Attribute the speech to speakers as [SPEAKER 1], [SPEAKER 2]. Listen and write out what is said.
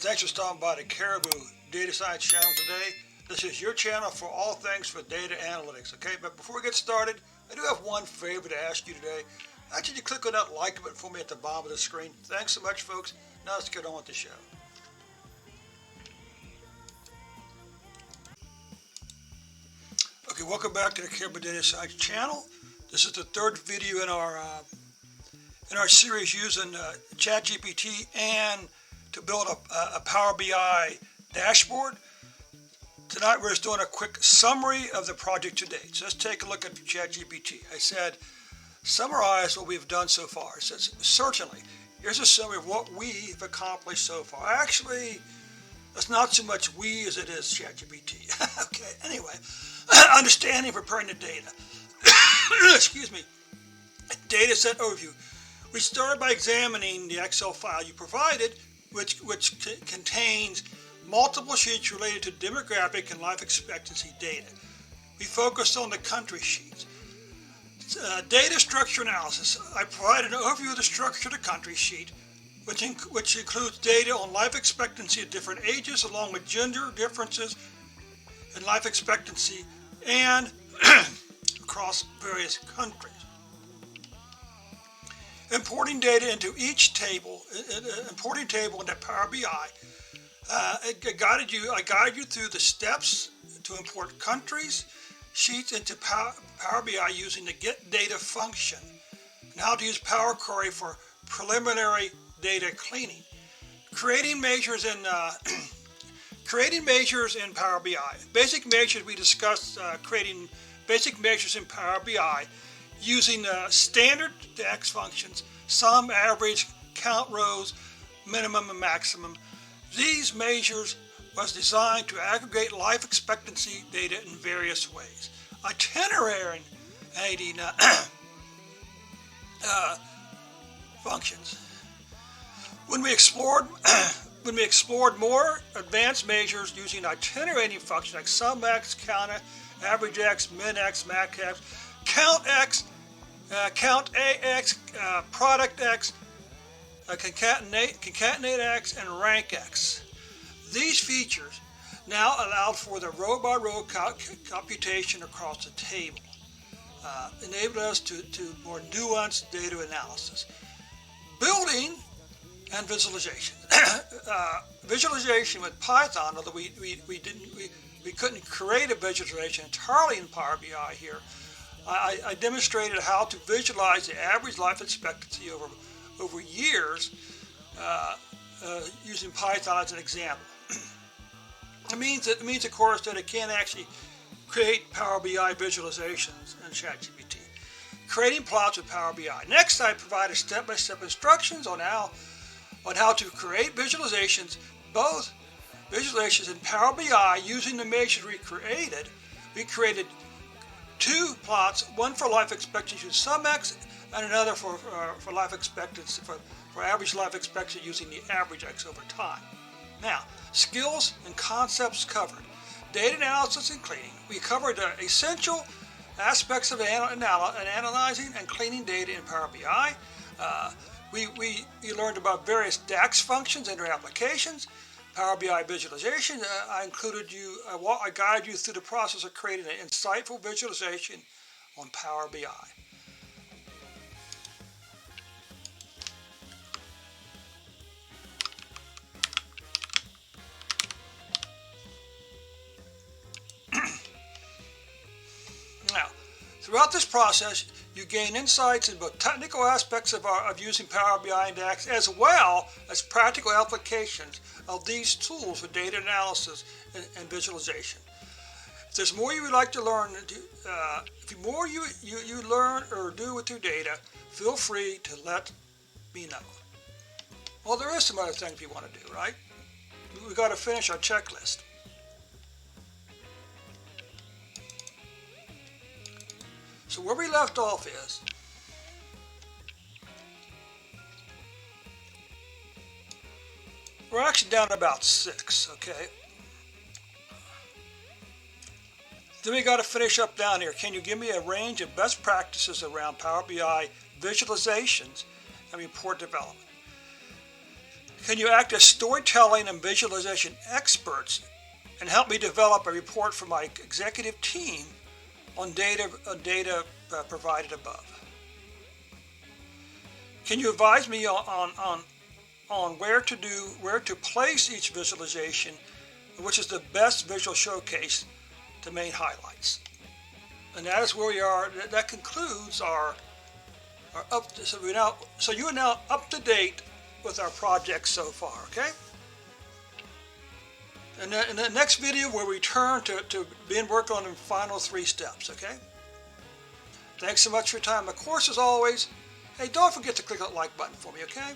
[SPEAKER 1] Thanks for stopping by the Caribou Data Science channel today. This is your channel for all things for data analytics, okay? But before we get started, I do have one favor to ask you today. Actually, you click on that like button for me at the bottom of the screen. Thanks so much, folks. Now let's get on with the show. Okay, welcome back to the Caribou Data Science channel. This is the third video in our series using ChatGPT and to build a Power BI dashboard. Tonight we're just doing a quick summary of the project to date. So let's take a look at ChatGPT. I said, summarize what we've done so far. It says, certainly, here's a summary of what we've accomplished so far. Actually, it's not so much we as it is ChatGPT. Okay, anyway, understanding preparing the data. Excuse me. Data set overview. We started by examining the Excel file you provided, which contains multiple sheets related to demographic and life expectancy data. We focused on the country sheets. Data structure analysis. I provided an overview of the structure of the country sheet, which includes data on life expectancy at different ages, along with gender differences in life expectancy and across various countries. Importing data into each table, into Power BI. I guided you through the steps to import countries, sheets into Power BI using the Get Data function, and how to use Power Query for preliminary data cleaning. Creating measures in Power BI. Basic measures we discussed creating basic measures in Power BI using standard DAX functions, sum, average, count rows, minimum and maximum. These measures was designed to aggregate life expectancy data in various ways. Itinerary functions. When we explored more advanced measures using itinerating functions like sum x, count x, average x, min x, max x, count x, count AX, product x, concatenate x, and rank x. These features now allowed for the row-by-row computation across the table, enabled us to more nuanced data analysis. Building and visualization. Visualization with Python, although we couldn't create a visualization entirely in Power BI here. I demonstrated how to visualize the average life expectancy over years using Python as an example. It means of course that it can't actually create Power BI visualizations in ChatGPT. Creating plots with Power BI. Next, I provided step-by-step instructions on how to create visualizations, both visualizations in Power BI using the measures we created. We created two plots, one for life expectancy using sum x, and another for life expectancy for average life expectancy using the average x over time. Now, skills and concepts covered. Data analysis and cleaning. We covered the essential aspects of analyzing and cleaning data in Power BI. We learned about various DAX functions and their applications. Power BI visualization. I guided you through the process of creating an insightful visualization on Power BI. Now, throughout this process, you gain insights in both technical aspects of using Power BI and DAX, as well as practical applications of these tools for data analysis and visualization. If there's more you would like to learn, if more you learn or do with your data, feel free to let me know. Well, there is some other things we want to do, right? We've got to finish our checklist. So where we left off is, we're actually down to about 6, okay? Then we got to finish up down here. Can you give me a range of best practices around Power BI visualizations and report development? Can you act as storytelling and visualization experts and help me develop a report for my executive team on data provided above? Can you advise me on where to place each visualization, and which is the best visual showcase to main highlights? And that is where we are. That concludes our so you are now up to date with our project so far, okay? And in the next video, we'll return to begin work on the final 3 steps, okay? Thanks so much for your time. Of course, as always, hey, don't forget to click that like button for me, okay?